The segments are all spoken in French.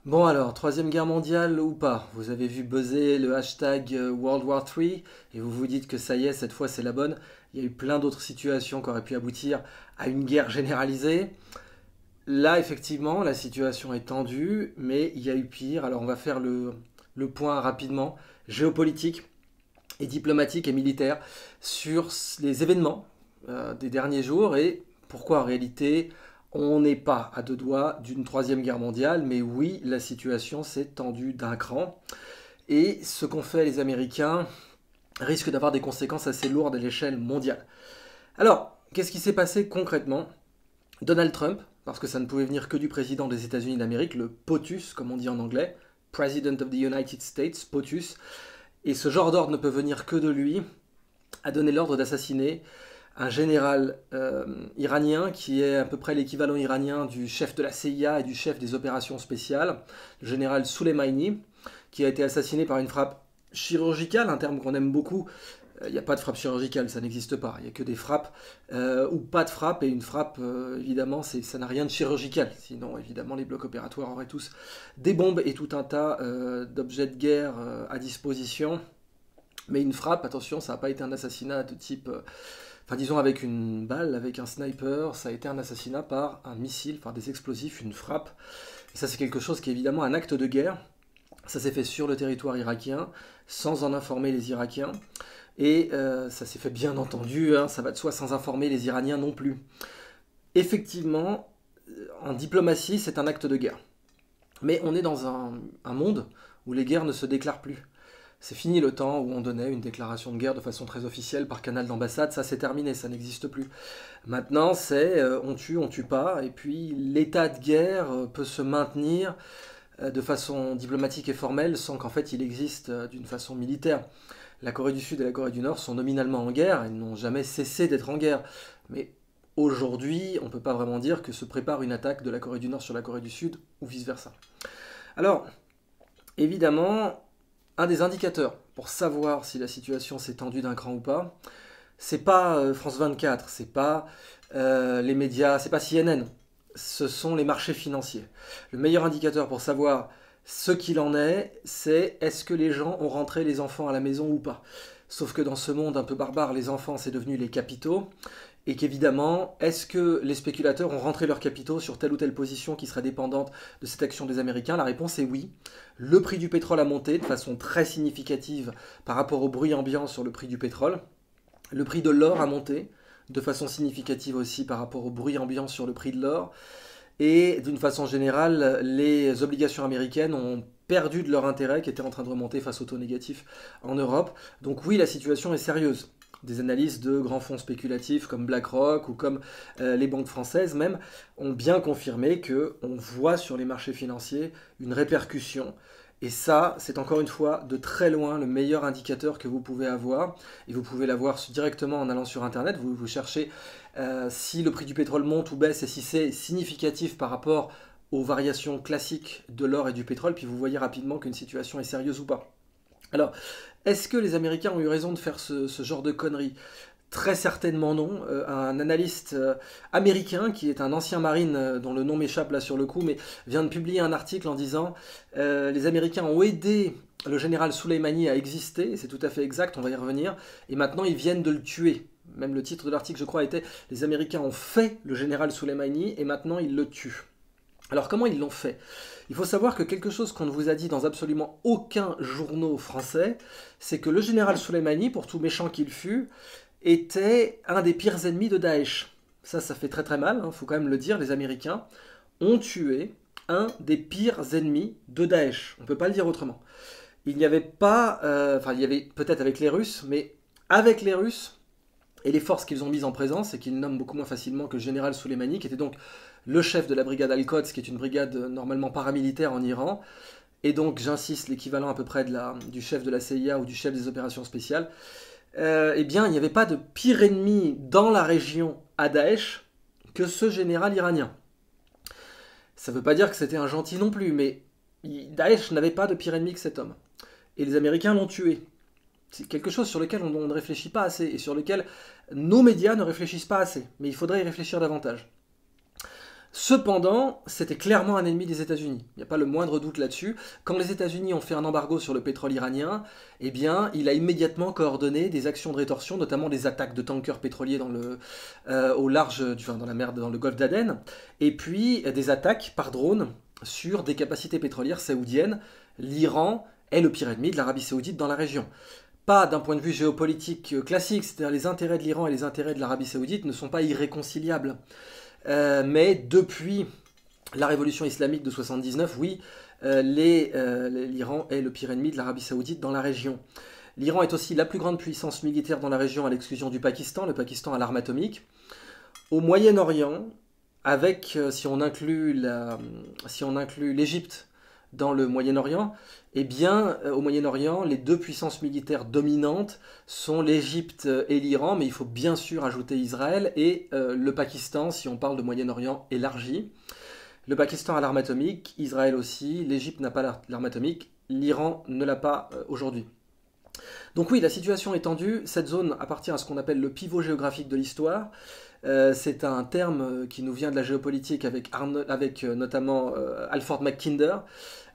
Bon alors, troisième guerre mondiale ou pas? Vous avez vu buzzer le hashtag World War III et vous vous dites que ça y est, cette fois c'est la bonne. Il y a eu plein d'autres situations qui auraient pu aboutir à une guerre généralisée. Là, effectivement, la situation est tendue, mais il y a eu pire. Alors on va faire le point rapidement, géopolitique et diplomatique et militaire, sur les événements des derniers jours et pourquoi en réalité on n'est pas à deux doigts d'une troisième guerre mondiale, mais oui, la situation s'est tendue d'un cran. Et ce qu'ont fait les Américains risque d'avoir des conséquences assez lourdes à l'échelle mondiale. Alors, qu'est-ce qui s'est passé concrètement? Donald Trump, parce que ça ne pouvait venir que du président des États-Unis d'Amérique, le POTUS, comme on dit en anglais, President of the United States, POTUS, et ce genre d'ordre ne peut venir que de lui, a donné l'ordre d'assassiner un général iranien qui est à peu près l'équivalent iranien du chef de la CIA et du chef des opérations spéciales, le général Soleimani, qui a été assassiné par une frappe chirurgicale, un terme qu'on aime beaucoup. Il n'y a pas de frappe chirurgicale, ça n'existe pas. Il n'y a que des frappes ou pas de frappe. Et une frappe, évidemment, ça n'a rien de chirurgical. Sinon, évidemment, les blocs opératoires auraient tous des bombes et tout un tas d'objets de guerre à disposition. Mais une frappe, attention, ça n'a pas été un assassinat de type, enfin disons avec une balle, avec un sniper, ça a été un assassinat par un missile, par des explosifs, une frappe. Et ça c'est quelque chose qui est évidemment un acte de guerre. Ça s'est fait sur le territoire irakien, sans en informer les Irakiens. Et ça s'est fait bien entendu, hein, ça va de soi sans informer les Iraniens non plus. Effectivement, en diplomatie, c'est un acte de guerre. Mais on est dans un monde où les guerres ne se déclarent plus. C'est fini le temps où on donnait une déclaration de guerre de façon très officielle par canal d'ambassade, ça c'est terminé, ça n'existe plus. Maintenant c'est on tue pas, et puis l'état de guerre peut se maintenir de façon diplomatique et formelle sans qu'en fait il existe d'une façon militaire. La Corée du Sud et la Corée du Nord sont nominalement en guerre, elles n'ont jamais cessé d'être en guerre. Mais aujourd'hui, on ne peut pas vraiment dire que se prépare une attaque de la Corée du Nord sur la Corée du Sud ou vice-versa. Alors, évidemment, un des indicateurs pour savoir si la situation s'est tendue d'un cran ou pas, c'est pas France 24, c'est pas les médias, c'est pas CNN, ce sont les marchés financiers. Le meilleur indicateur pour savoir ce qu'il en est, c'est est-ce que les gens ont rentré les enfants à la maison ou pas. Sauf que dans ce monde un peu barbare, les enfants c'est devenu les capitaux, et qu'évidemment, est-ce que les spéculateurs ont rentré leurs capitaux sur telle ou telle position qui serait dépendante de cette action des Américains? La réponse est oui. Le prix du pétrole a monté de façon très significative par rapport au bruit ambiant sur le prix du pétrole. Le prix de l'or a monté de façon significative aussi par rapport au bruit ambiant sur le prix de l'or. Et d'une façon générale, les obligations américaines ont perdu de leur intérêt qui était en train de remonter face au taux négatif en Europe. Donc oui, la situation est sérieuse. Des analyses de grands fonds spéculatifs comme BlackRock ou comme les banques françaises même ont bien confirmé qu'on voit sur les marchés financiers une répercussion. Et ça, c'est encore une fois de très loin le meilleur indicateur que vous pouvez avoir. Et vous pouvez l'avoir directement en allant sur Internet. Vous cherchez si le prix du pétrole monte ou baisse et si c'est significatif par rapport aux variations classiques de l'or et du pétrole, puis vous voyez rapidement qu'une situation est sérieuse ou pas. Alors, est-ce que les Américains ont eu raison de faire ce genre de conneries? Très certainement non. Un analyste américain, qui est un ancien marine dont le nom m'échappe là sur le coup, mais vient de publier un article en disant les Américains ont aidé le général Soleimani à exister, c'est tout à fait exact, on va y revenir, et maintenant ils viennent de le tuer. Même le titre de l'article, je crois, était les Américains ont fait le général Soleimani et maintenant ils le tuent. Alors comment ils l'ont fait? Il faut savoir que quelque chose qu'on ne vous a dit dans absolument aucun journaux français, c'est que le général Soleimani, pour tout méchant qu'il fût, était un des pires ennemis de Daesh. Ça fait très très mal, il faut quand même le dire, les Américains ont tué un des pires ennemis de Daesh. On ne peut pas le dire autrement. Il n'y avait pas, enfin il y avait peut-être avec les Russes, mais avec les Russes, et les forces qu'ils ont mises en présence, et qu'ils nomment beaucoup moins facilement que le général Soleimani, qui était donc le chef de la brigade Al-Quds, qui est une brigade normalement paramilitaire en Iran, et donc j'insiste, l'équivalent à peu près du chef de la CIA ou du chef des opérations spéciales, eh bien il n'y avait pas de pire ennemi dans la région à Daesh que ce général iranien. Ça ne veut pas dire que c'était un gentil non plus, mais Daesh n'avait pas de pire ennemi que cet homme. Et les Américains l'ont tué. C'est quelque chose sur lequel on ne réfléchit pas assez et sur lequel nos médias ne réfléchissent pas assez. Mais il faudrait y réfléchir davantage. Cependant, c'était clairement un ennemi des États-Unis. Il n'y a pas le moindre doute là-dessus. Quand les États-Unis ont fait un embargo sur le pétrole iranien, eh bien, il a immédiatement coordonné des actions de rétorsion, notamment des attaques de tankers pétroliers au large, dans la mer, dans le golfe d'Aden, et puis des attaques par drone sur des capacités pétrolières saoudiennes. L'Iran est le pire ennemi de l'Arabie saoudite dans la région. Pas d'un point de vue géopolitique classique, c'est-à-dire les intérêts de l'Iran et les intérêts de l'Arabie saoudite ne sont pas irréconciliables. Mais depuis la révolution islamique de 79, oui, l'Iran est le pire ennemi de l'Arabie saoudite dans la région. L'Iran est aussi la plus grande puissance militaire dans la région à l'exclusion du Pakistan. Le Pakistan a l'arme atomique. Au Moyen-Orient, si on inclut l'Égypte dans le Moyen-Orient, eh bien, au Moyen-Orient, les deux puissances militaires dominantes sont l'Égypte et l'Iran, mais il faut bien sûr ajouter Israël et le Pakistan, si on parle de Moyen-Orient élargi. Le Pakistan a l'arme atomique, Israël aussi, l'Égypte n'a pas l'arme atomique, l'Iran ne l'a pas aujourd'hui. Donc oui, la situation est tendue, cette zone appartient à ce qu'on appelle le pivot géographique de l'histoire. C'est un terme qui nous vient de la géopolitique avec notamment Alfred Mackinder.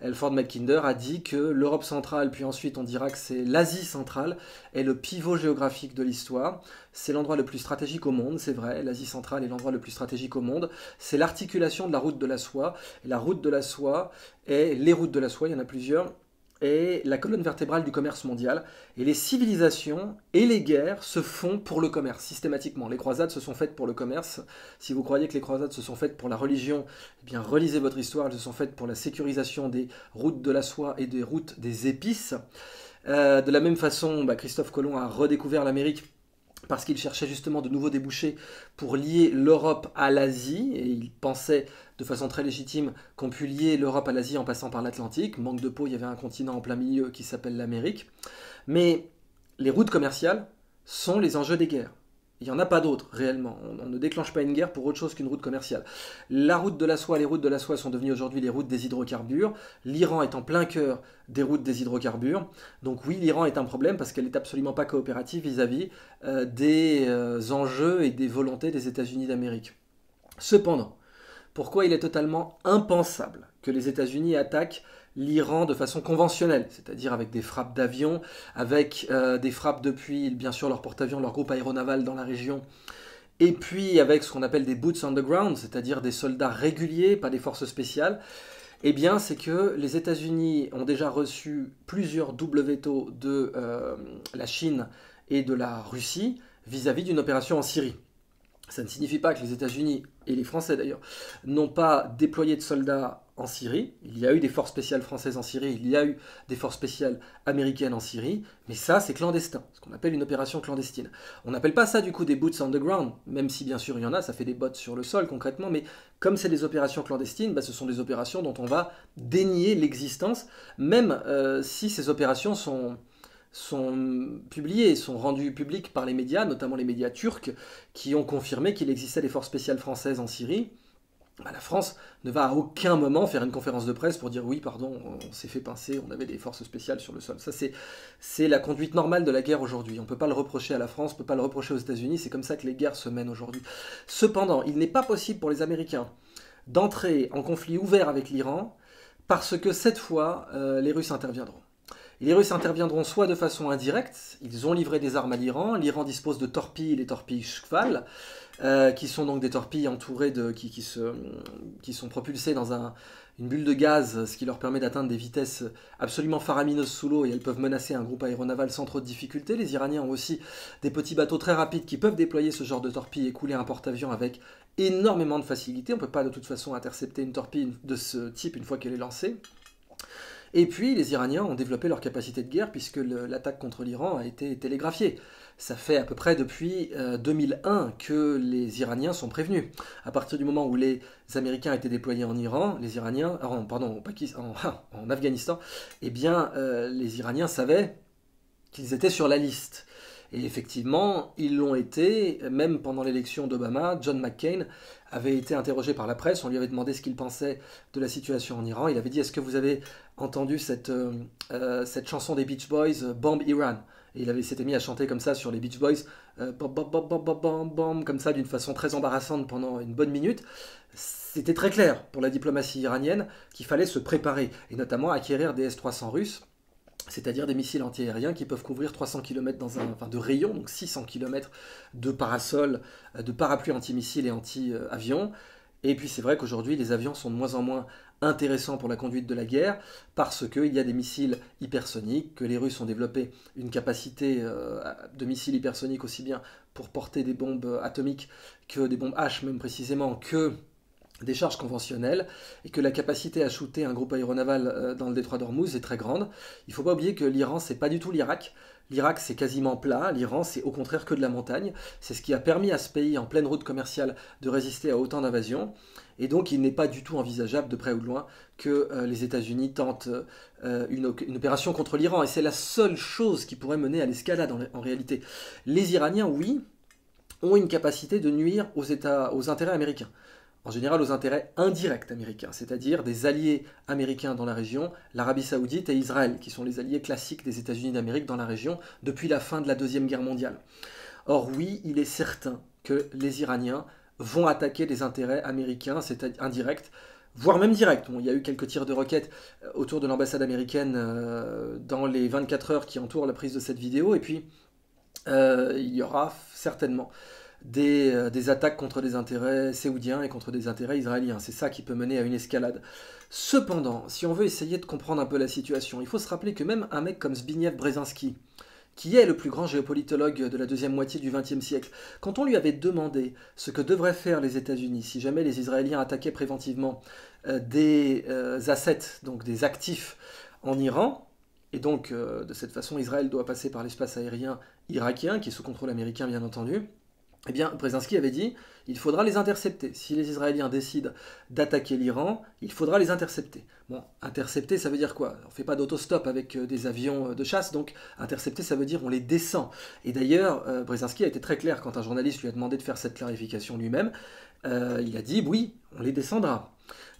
Alfred Mackinder a dit que l'Europe centrale, puis ensuite on dira que c'est l'Asie centrale, est le pivot géographique de l'histoire. C'est l'endroit le plus stratégique au monde, c'est vrai, l'Asie centrale est l'endroit le plus stratégique au monde. C'est l'articulation de la route de la soie. Et la route de la soie et les routes de la soie, il y en a plusieurs, est la colonne vertébrale du commerce mondial. Et les civilisations et les guerres se font pour le commerce, systématiquement. Les croisades se sont faites pour le commerce. Si vous croyez que les croisades se sont faites pour la religion, eh bien relisez votre histoire, elles se sont faites pour la sécurisation des routes de la soie et des routes des épices. De la même façon, Christophe Colomb a redécouvert l'Amérique parce qu'il cherchait justement de nouveaux débouchés pour lier l'Europe à l'Asie, et il pensait de façon très légitime qu'on pût lier l'Europe à l'Asie en passant par l'Atlantique. Manque de peau, il y avait un continent en plein milieu qui s'appelle l'Amérique. Mais les routes commerciales sont les enjeux des guerres. Il n'y en a pas d'autres, réellement. On ne déclenche pas une guerre pour autre chose qu'une route commerciale. La route de la soie, les routes de la soie sont devenues aujourd'hui les routes des hydrocarbures. L'Iran est en plein cœur des routes des hydrocarbures. Donc oui, l'Iran est un problème parce qu'elle n'est absolument pas coopérative vis-à-vis des enjeux et des volontés des États-Unis d'Amérique. Cependant, pourquoi il est totalement impensable que les États-Unis attaquent l'Iran de façon conventionnelle, c'est-à-dire avec des frappes d'avions, avec des frappes depuis, bien sûr, leur porte-avions, leur groupe aéronaval dans la région, et puis avec ce qu'on appelle des boots on the ground, c'est-à-dire des soldats réguliers, pas des forces spéciales. Eh bien, c'est que les États-Unis ont déjà reçu plusieurs doubles veto de la Chine et de la Russie vis-à-vis d'une opération en Syrie. Ça ne signifie pas que les États-Unis, et les Français d'ailleurs, n'ont pas déployé de soldats en Syrie. Il y a eu des forces spéciales françaises en Syrie, il y a eu des forces spéciales américaines en Syrie, mais ça c'est clandestin, ce qu'on appelle une opération clandestine. On n'appelle pas ça du coup des boots on the ground, même si bien sûr il y en a, ça fait des bottes sur le sol concrètement, mais comme c'est des opérations clandestines, ce sont des opérations dont on va dénier l'existence, même si ces opérations sont publiés, sont rendus publics par les médias, notamment les médias turcs, qui ont confirmé qu'il existait des forces spéciales françaises en Syrie. La France ne va à aucun moment faire une conférence de presse pour dire oui, pardon, on s'est fait pincer, on avait des forces spéciales sur le sol. Ça, c'est la conduite normale de la guerre aujourd'hui. On ne peut pas le reprocher à la France, on ne peut pas le reprocher aux États-Unis, c'est comme ça que les guerres se mènent aujourd'hui. Cependant, il n'est pas possible pour les Américains d'entrer en conflit ouvert avec l'Iran parce que cette fois, les Russes interviendront. Et les Russes interviendront soit de façon indirecte, ils ont livré des armes à l'Iran dispose de torpilles, les torpilles Shkval, qui sont donc des torpilles entourées qui sont propulsées dans une bulle de gaz, ce qui leur permet d'atteindre des vitesses absolument faramineuses sous l'eau, et elles peuvent menacer un groupe aéronaval sans trop de difficulté. Les Iraniens ont aussi des petits bateaux très rapides qui peuvent déployer ce genre de torpilles et couler un porte-avions avec énormément de facilité. On ne peut pas de toute façon intercepter une torpille de ce type une fois qu'elle est lancée. Et puis les Iraniens ont développé leur capacité de guerre puisque l'attaque contre l'Iran a été télégraphiée. Ça fait à peu près depuis 2001 que les Iraniens sont prévenus. À partir du moment où les Américains étaient déployés en Iran, les Iraniens, en Afghanistan, eh bien les Iraniens savaient qu'ils étaient sur la liste. Et effectivement, ils l'ont été, même pendant l'élection d'Obama. John McCain avait été interrogé par la presse, on lui avait demandé ce qu'il pensait de la situation en Iran. Il avait dit, est-ce que vous avez entendu cette chanson des Beach Boys, Bomb Iran? et il s'était mis à chanter comme ça sur les Beach Boys, bam, bam, bam, bam, bam, bam, bam, comme ça d'une façon très embarrassante pendant une bonne minute. C'était très clair pour la diplomatie iranienne qu'il fallait se préparer, et notamment acquérir des S-300 russes, c'est-à-dire des missiles antiaériens qui peuvent couvrir 300 km de rayon, donc 600 km de parasol, de parapluies antimissiles et anti-avions. Et puis c'est vrai qu'aujourd'hui, les avions sont de moins en moins intéressants pour la conduite de la guerre parce qu'il y a des missiles hypersoniques, que les Russes ont développé une capacité de missiles hypersoniques aussi bien pour porter des bombes atomiques que des bombes H même précisément, que des charges conventionnelles, et que la capacité à shooter un groupe aéronaval dans le détroit d'Ormuz est très grande. Il ne faut pas oublier que l'Iran, c'est pas du tout l'Irak. L'Irak, c'est quasiment plat. L'Iran, c'est au contraire que de la montagne. C'est ce qui a permis à ce pays, en pleine route commerciale, de résister à autant d'invasions. Et donc, il n'est pas du tout envisageable, de près ou de loin, que les États-Unis tentent une opération contre l'Iran. Et c'est la seule chose qui pourrait mener à l'escalade en réalité. Les Iraniens, oui, ont une capacité de nuire aux intérêts américains, en général aux intérêts indirects américains, c'est-à-dire des alliés américains dans la région, l'Arabie Saoudite et Israël, qui sont les alliés classiques des États-Unis d'Amérique dans la région depuis la fin de la Deuxième Guerre mondiale. Or oui, il est certain que les Iraniens vont attaquer des intérêts américains, c'est-à-dire indirects, voire même directs. Bon, il y a eu quelques tirs de roquettes autour de l'ambassade américaine dans les 24 heures qui entourent la prise de cette vidéo, et puis il y aura certainement des attaques contre des intérêts saoudiens et contre des intérêts israéliens. C'est ça qui peut mener à une escalade. Cependant, si on veut essayer de comprendre un peu la situation, il faut se rappeler que même un mec comme Zbigniew Brzezinski, qui est le plus grand géopolitologue de la deuxième moitié du XXe siècle, quand on lui avait demandé ce que devraient faire les États-Unis si jamais les Israéliens attaquaient préventivement des assets, donc des actifs en Iran, et donc de cette façon Israël doit passer par l'espace aérien irakien, qui est sous contrôle américain bien entendu, eh bien, Brzezinski avait dit il faudra les intercepter. Si les Israéliens décident d'attaquer l'Iran, il faudra les intercepter. Bon, intercepter, ça veut dire quoi? On ne fait pas d'autostop avec des avions de chasse, donc intercepter, ça veut dire on les descend. Et d'ailleurs, Brzezinski a été très clair quand un journaliste lui a demandé de faire cette clarification lui-même. Il a dit oui, on les descendra.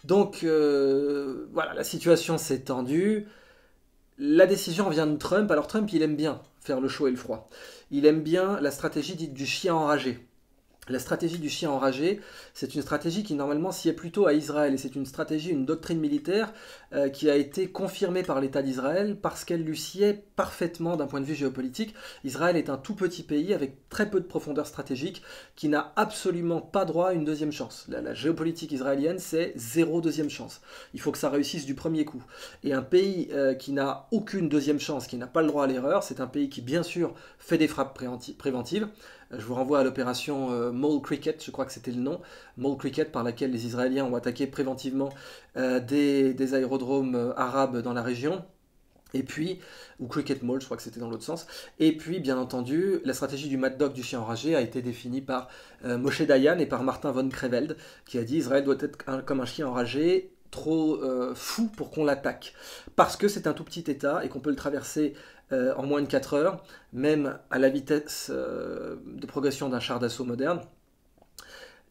Donc, voilà, la situation s'est tendue. La décision vient de Trump. Alors Trump, il aime bien faire le chaud et le froid. Il aime bien la stratégie dite du chien enragé. La stratégie du chien enragé, c'est une stratégie qui normalement sied plutôt à Israël, et c'est une stratégie, une doctrine militaire qui a été confirmée par l'État d'Israël parce qu'elle lui sied parfaitement d'un point de vue géopolitique. Israël est un tout petit pays avec très peu de profondeur stratégique qui n'a absolument pas droit à une deuxième chance. La géopolitique israélienne, c'est zéro deuxième chance. Il faut que ça réussisse du premier coup. Et un pays qui n'a aucune deuxième chance, qui n'a pas le droit à l'erreur, c'est un pays qui bien sûr fait des frappes préventives. Je vous renvoie à l'opération Mole Cricket, je crois que c'était le nom, Mole Cricket, par laquelle les Israéliens ont attaqué préventivement des aérodromes arabes dans la région. Et puis, ou Cricket Mall, je crois que c'était dans l'autre sens. Et puis, bien entendu, la stratégie du Mad Dog du chien enragé a été définie par Moshe Dayan et par Martin von Creveld, qui a dit Israël doit être comme un chien enragé, trop fou pour qu'on l'attaque. Parce que c'est un tout petit État et qu'on peut le traverser en moins de 4 heures, même à la vitesse de progression d'un char d'assaut moderne.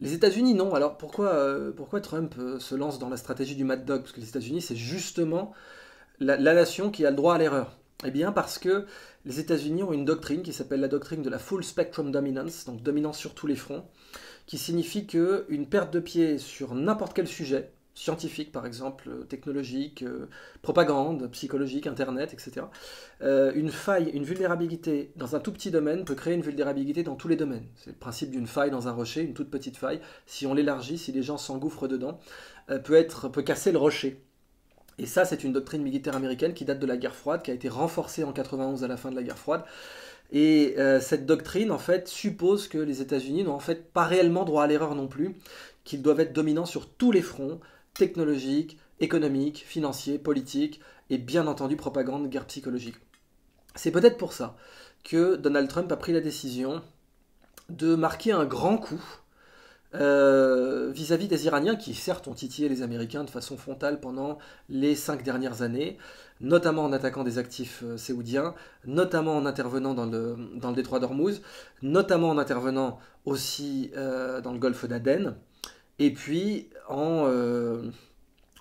Les États-Unis, non. Alors pourquoi Trump se lance dans la stratégie du Mad Dog? Parce que les États-Unis, c'est justement la nation qui a le droit à l'erreur. Eh bien parce que les États-Unis ont une doctrine qui s'appelle la doctrine de la Full Spectrum Dominance, donc dominance sur tous les fronts, qui signifie qu'une perte de pied sur n'importe quel sujet, scientifique par exemple, technologique, propagande, psychologique, internet, etc. Une faille, une vulnérabilité dans un tout petit domaine peut créer une vulnérabilité dans tous les domaines. C'est le principe d'une faille dans un rocher, une toute petite faille. Si on l'élargit, si les gens s'engouffrent dedans, peut casser le rocher. Et ça, c'est une doctrine militaire américaine qui date de la guerre froide, qui a été renforcée en 91 à la fin de la guerre froide. Et cette doctrine, en fait, suppose que les États-Unis n'ont en fait pas réellement droit à l'erreur non plus, qu'ils doivent être dominants sur tous les fronts, technologique, économique, financier, politique, et bien entendu propagande, guerre psychologique. C'est peut-être pour ça que Donald Trump a pris la décision de marquer un grand coup vis-à-vis des Iraniens qui certes ont titillé les Américains de façon frontale pendant les 5 dernières années, notamment en attaquant des actifs saoudiens, notamment en intervenant dans le détroit d'Ormuz, notamment en intervenant aussi dans le golfe d'Aden, et puis en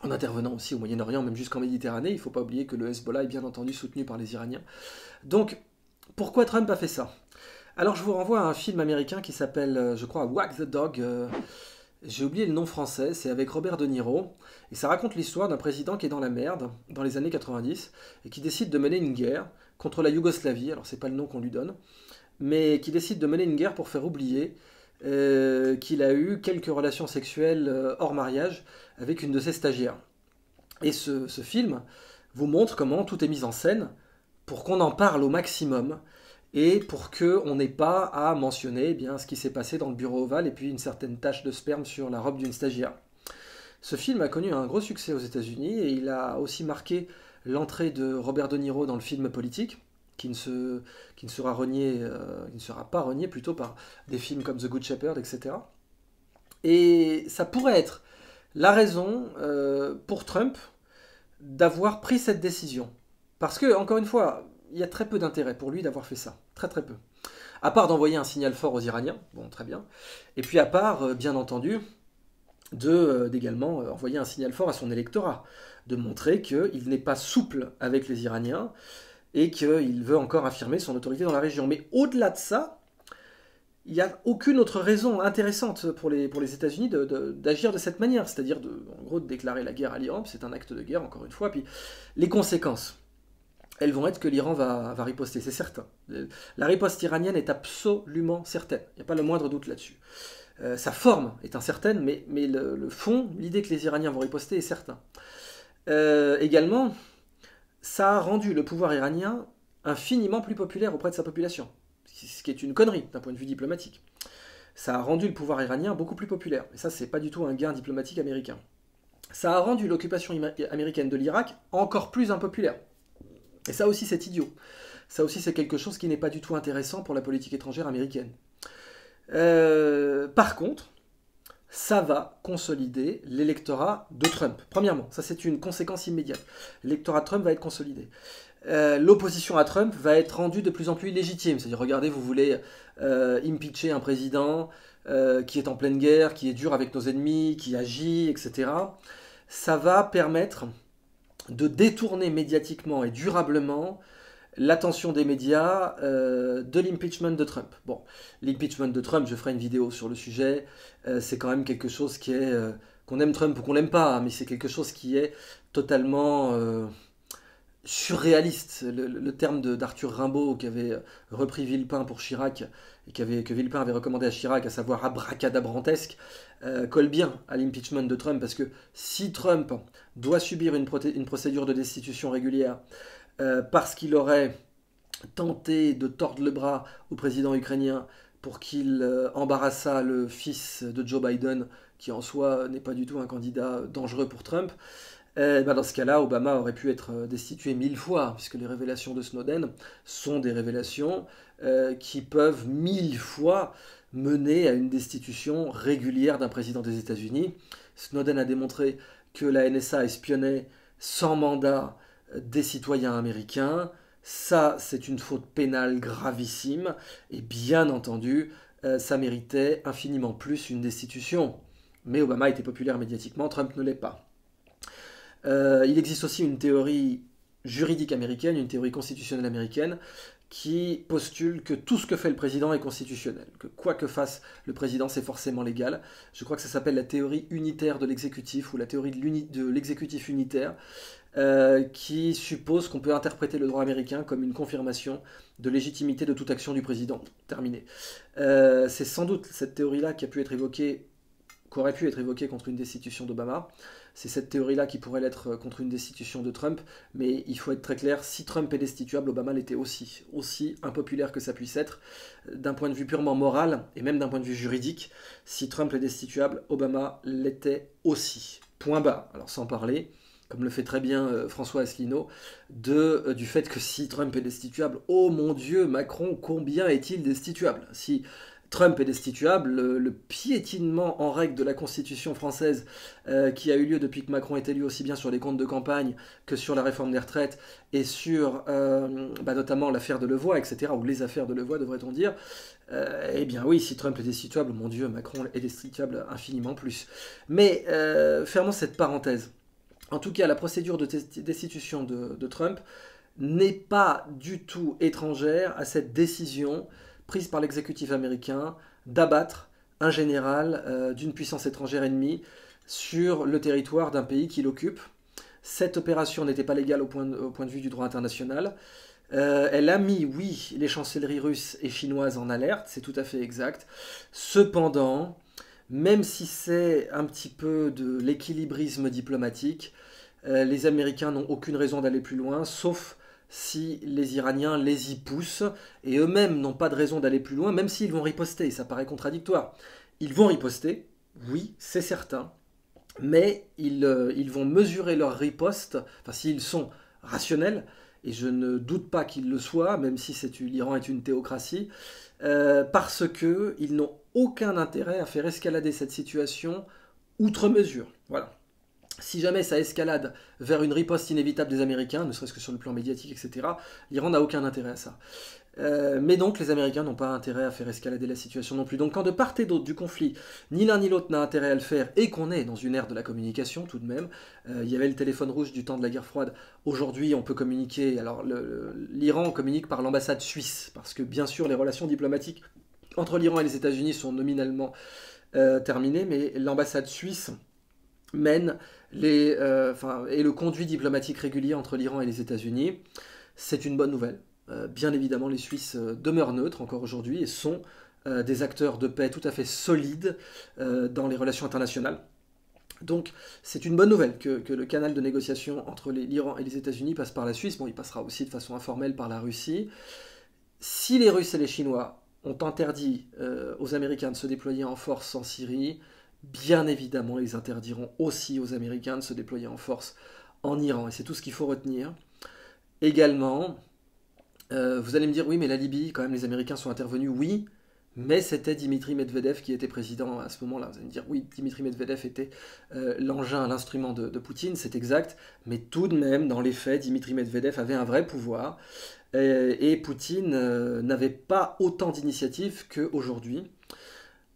intervenant aussi au Moyen-Orient, même jusqu'en Méditerranée. Il ne faut pas oublier que le Hezbollah est bien entendu soutenu par les Iraniens. Donc Pourquoi Trump a fait ça? Alors je vous renvoie à un film américain qui s'appelle, je crois, Wag the Dog. J'ai oublié le nom français, c'est avec Robert De Niro. Et ça raconte l'histoire d'un président qui est dans la merde dans les années 90 et qui décide de mener une guerre contre la Yougoslavie. Alors c'est pas le nom qu'on lui donne, mais qui décide de mener une guerre pour faire oublier qu'il a eu quelques relations sexuelles hors mariage avec une de ses stagiaires. Et ce film vous montre comment tout est mis en scène pour qu'on en parle au maximum et pour qu'on n'ait pas à mentionner bien, ce qui s'est passé dans le bureau ovale et puis une certaine tache de sperme sur la robe d'une stagiaire. Ce film a connu un gros succès aux États-Unis et il a aussi marqué l'entrée de Robert De Niro dans le film politique, qui ne sera renié, il ne sera pas renié plutôt par des films comme The Good Shepherd, etc. Et ça pourrait être la raison pour Trump d'avoir pris cette décision. Parce que, encore une fois, il y a très peu d'intérêt pour lui d'avoir fait ça. Très très peu. À part d'envoyer un signal fort aux Iraniens, bon très bien. Et puis à part, bien entendu, d'également envoyer un signal fort à son électorat. De montrer qu'il n'est pas souple avec les Iraniens et qu'il veut encore affirmer son autorité dans la région. Mais au-delà de ça, il n'y a aucune autre raison intéressante pour les États-Unis d'agir de cette manière, c'est-à-dire en gros de déclarer la guerre à l'Iran, c'est un acte de guerre encore une fois, puis les conséquences, elles vont être que l'Iran va riposter, c'est certain. La riposte iranienne est absolument certaine, il n'y a pas le moindre doute là-dessus. Sa forme est incertaine, mais le fond, l'idée que les Iraniens vont riposter est certain. Également, ça a rendu le pouvoir iranien infiniment plus populaire auprès de sa population, ce qui est une connerie d'un point de vue diplomatique. Ça a rendu le pouvoir iranien beaucoup plus populaire, et ça c'est pas du tout un gain diplomatique américain. Ça a rendu l'occupation américaine de l'Irak encore plus impopulaire. Et ça aussi c'est idiot. Ça aussi c'est quelque chose qui n'est pas du tout intéressant pour la politique étrangère américaine. Par contre, ça va consolider l'électorat de Trump. Premièrement, ça c'est une conséquence immédiate. L'électorat de Trump va être consolidé. L'opposition à Trump va être rendue de plus en plus illégitime. C'est-à-dire, regardez, vous voulez impeacher un président qui est en pleine guerre, qui est dur avec nos ennemis, qui agit, etc. Ça va permettre de détourner médiatiquement et durablement l'attention des médias de l'impeachment de Trump. Bon, l'impeachment de Trump, je ferai une vidéo sur le sujet, c'est quand même quelque chose qui est, qu'on aime Trump ou qu'on l'aime pas, mais c'est quelque chose qui est totalement surréaliste. Le terme d'Arthur Rimbaud qui avait repris Villepin pour Chirac, et que Villepin avait recommandé à Chirac, à savoir abracadabrantesque, colle bien à l'impeachment de Trump, parce que si Trump doit subir une procédure de destitution régulière, parce qu'il aurait tenté de tordre le bras au président ukrainien pour qu'il embarrassât le fils de Joe Biden, qui en soi n'est pas du tout un candidat dangereux pour Trump, dans ce cas-là, Obama aurait pu être destitué 1000 fois, puisque les révélations de Snowden sont des révélations qui peuvent 1000 fois mener à une destitution régulière d'un président des États-Unis. Snowden a démontré que la NSA espionnait sans mandat des citoyens américains. Ça, c'est une faute pénale gravissime, et bien entendu, ça méritait infiniment plus une destitution. Mais Obama était populaire médiatiquement, Trump ne l'est pas. Il existe aussi une théorie juridique américaine, une théorie constitutionnelle américaine, qui postule que tout ce que fait le président est constitutionnel, que quoi que fasse le président, c'est forcément légal. Je crois que ça s'appelle la théorie unitaire de l'exécutif, ou la théorie de l'exécutif unitaire, qui suppose qu'on peut interpréter le droit américain comme une confirmation de légitimité de toute action du président. Terminé. C'est sans doute cette théorie-là qui a pu être évoquée, qu'aurait pu être évoquée contre une destitution d'Obama. C'est cette théorie-là qui pourrait l'être contre une destitution de Trump, mais il faut être très clair, si Trump est destituable, Obama l'était aussi impopulaire que ça puisse être, d'un point de vue purement moral, et même d'un point de vue juridique, si Trump est destituable, Obama l'était aussi. Point bas. Alors sans parler, comme le fait très bien François Asselineau, du fait que si Trump est destituable, oh mon Dieu, Macron, combien est-il destituable? Si Trump est destituable, le piétinement en règle de la Constitution française qui a eu lieu depuis que Macron est élu, aussi bien sur les comptes de campagne que sur la réforme des retraites et sur notamment l'affaire de Levoix, etc., ou les affaires de Levoix devrait-on dire, eh bien oui, si Trump est destituable, mon Dieu, Macron est destituable infiniment plus. Mais fermons cette parenthèse. En tout cas, la procédure de destitution de Trump n'est pas du tout étrangère à cette décision prise par l'exécutif américain d'abattre un général d'une puissance étrangère ennemie sur le territoire d'un pays qu'il occupe. Cette opération n'était pas légale au point de vue du droit international. Elle a mis, oui, les chancelleries russes et chinoises en alerte, c'est tout à fait exact. Cependant, même si c'est un petit peu de l'équilibrisme diplomatique, les Américains n'ont aucune raison d'aller plus loin, sauf si les Iraniens les y poussent, et eux-mêmes n'ont pas de raison d'aller plus loin, même s'ils vont riposter, ça paraît contradictoire. Ils vont riposter, oui, c'est certain, mais ils vont mesurer leur riposte, enfin s'ils sont rationnels, et je ne doute pas qu'ils le soient, même si l'Iran est une théocratie, parce qu'ils n'ont aucun intérêt à faire escalader cette situation outre mesure. Voilà. Si jamais ça escalade vers une riposte inévitable des Américains, ne serait-ce que sur le plan médiatique, etc., l'Iran n'a aucun intérêt à ça. Mais donc les Américains n'ont pas intérêt à faire escalader la situation non plus. Donc quand de part et d'autre du conflit, ni l'un ni l'autre n'a intérêt à le faire, et qu'on est dans une ère de la communication tout de même, il y avait le téléphone rouge du temps de la guerre froide, aujourd'hui on peut communiquer, alors l'Iran communique par l'ambassade suisse, parce que bien sûr les relations diplomatiques entre l'Iran et les États-Unis sont nominalement terminées, mais l'ambassade suisse mène et le conduit diplomatique régulier entre l'Iran et les États-Unis. C'est une bonne nouvelle. Bien évidemment, les Suisses demeurent neutres encore aujourd'hui et sont des acteurs de paix tout à fait solides dans les relations internationales. Donc c'est une bonne nouvelle que le canal de négociation entre l'Iran et les États-Unis passe par la Suisse. Bon, il passera aussi de façon informelle par la Russie. Si les Russes et les Chinois ont interdit aux Américains de se déployer en force en Syrie, bien évidemment, ils interdiront aussi aux Américains de se déployer en force en Iran. Et c'est tout ce qu'il faut retenir. Également, vous allez me dire, oui, mais la Libye, quand même, les Américains sont intervenus, oui, mais c'était Dimitri Medvedev qui était président à ce moment-là. Vous allez me dire, oui, Dimitri Medvedev était l'engin, l'instrument de Poutine, c'est exact, mais tout de même, dans les faits, Dimitri Medvedev avait un vrai pouvoir, et Poutine n'avait pas autant d'initiatives qu'aujourd'hui.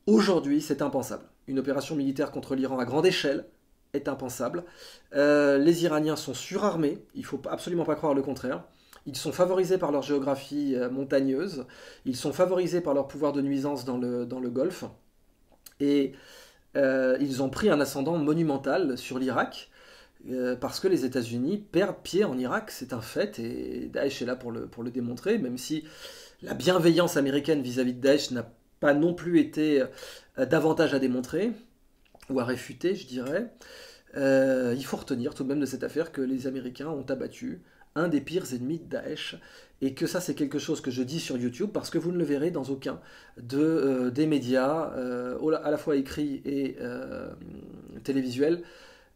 Aujourd'hui, c'est impensable. Une opération militaire contre l'Iran à grande échelle est impensable. Les Iraniens sont surarmés, il ne faut absolument pas croire le contraire. Ils sont favorisés par leur géographie montagneuse, ils sont favorisés par leur pouvoir de nuisance dans le Golfe, et ils ont pris un ascendant monumental sur l'Irak, parce que les États-Unis perdent pied en Irak, c'est un fait, et Daesh est là pour le démontrer, même si la bienveillance américaine vis-à-vis de Daesh n'a pas non plus été davantage à démontrer, ou à réfuter, je dirais. Il faut retenir tout de même de cette affaire que les Américains ont abattu un des pires ennemis de Daesh, et que ça c'est quelque chose que je dis sur YouTube parce que vous ne le verrez dans aucun des médias, à la fois écrits et télévisuels,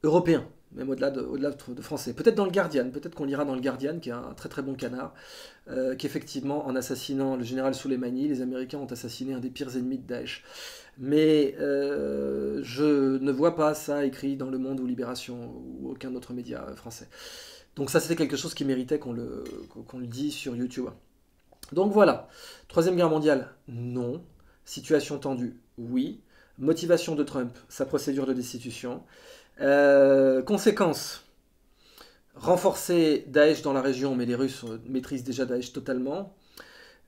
européens, même au-delà de français. Peut-être dans le Guardian, peut-être qu'on lira dans le Guardian, qui est un très très bon canard, qu'effectivement en assassinant le général Soleimani, les Américains ont assassiné un des pires ennemis de Daesh. Mais je ne vois pas ça écrit dans Le Monde ou Libération ou aucun autre média français. Donc ça c'était quelque chose qui méritait qu'on le dise sur YouTube. Donc voilà, Troisième Guerre mondiale, non. Situation tendue, oui. Motivation de Trump, sa procédure de destitution. Conséquences, renforcer Daesh dans la région, mais les Russes maîtrisent déjà Daesh totalement.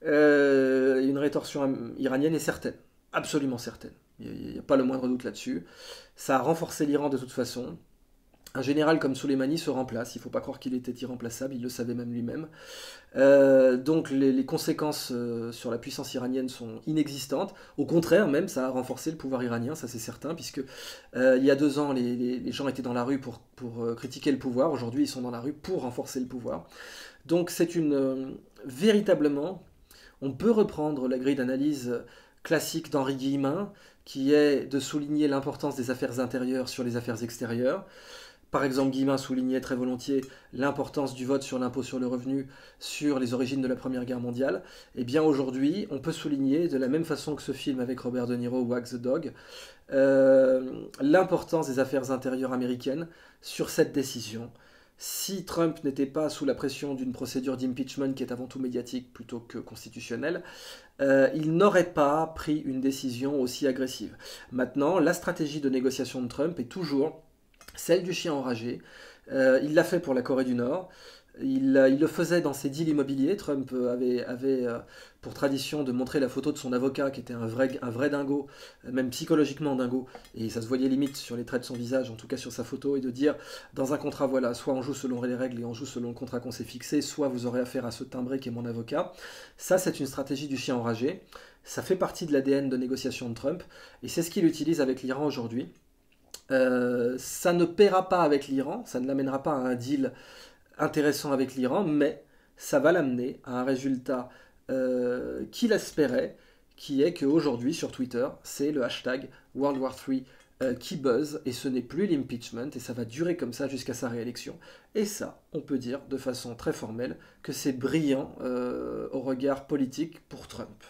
Une rétorsion iranienne est certaine, absolument certaine. Il n'y a pas le moindre doute là-dessus. Ça a renforcé l'Iran de toute façon. Un général comme Soleimani se remplace, il ne faut pas croire qu'il était irremplaçable, il le savait même lui-même. Donc les conséquences sur la puissance iranienne sont inexistantes. Au contraire, même, ça a renforcé le pouvoir iranien, ça c'est certain, puisque il y a 2 ans, les gens étaient dans la rue pour critiquer le pouvoir. Aujourd'hui, ils sont dans la rue pour renforcer le pouvoir. Donc c'est véritablement, on peut reprendre la grille d'analyse classique d'Henri Guillemin, qui est de souligner l'importance des affaires intérieures sur les affaires extérieures. Par exemple, Guillemin soulignait très volontiers l'importance du vote sur l'impôt sur le revenu sur les origines de la Première Guerre mondiale. Et bien aujourd'hui, on peut souligner, de la même façon que ce film avec Robert De Niro, Wag the Dog, l'importance des affaires intérieures américaines sur cette décision. Si Trump n'était pas sous la pression d'une procédure d'impeachment qui est avant tout médiatique plutôt que constitutionnelle, il n'aurait pas pris une décision aussi agressive. Maintenant, la stratégie de négociation de Trump est toujours celle du chien enragé. Il l'a fait pour la Corée du Nord. Il le faisait dans ses deals immobiliers. Trump avait pour tradition de montrer la photo de son avocat, qui était un vrai dingo, même psychologiquement dingo, et ça se voyait limite sur les traits de son visage, en tout cas sur sa photo, et de dire, dans un contrat, voilà, soit on joue selon les règles et on joue selon le contrat qu'on s'est fixé, soit vous aurez affaire à ce timbré qui est mon avocat. Ça, c'est une stratégie du chien enragé. Ça fait partie de l'ADN de négociation de Trump, et c'est ce qu'il utilise avec l'Iran aujourd'hui. Ça ne paiera pas avec l'Iran, ça ne l'amènera pas à un deal intéressant avec l'Iran, mais ça va l'amener à un résultat qu'il espérait, qui est qu'aujourd'hui sur Twitter, c'est le hashtag World War III qui buzz, et ce n'est plus l'impeachment, et ça va durer comme ça jusqu'à sa réélection. Et ça, on peut dire de façon très formelle que c'est brillant au regard politique pour Trump.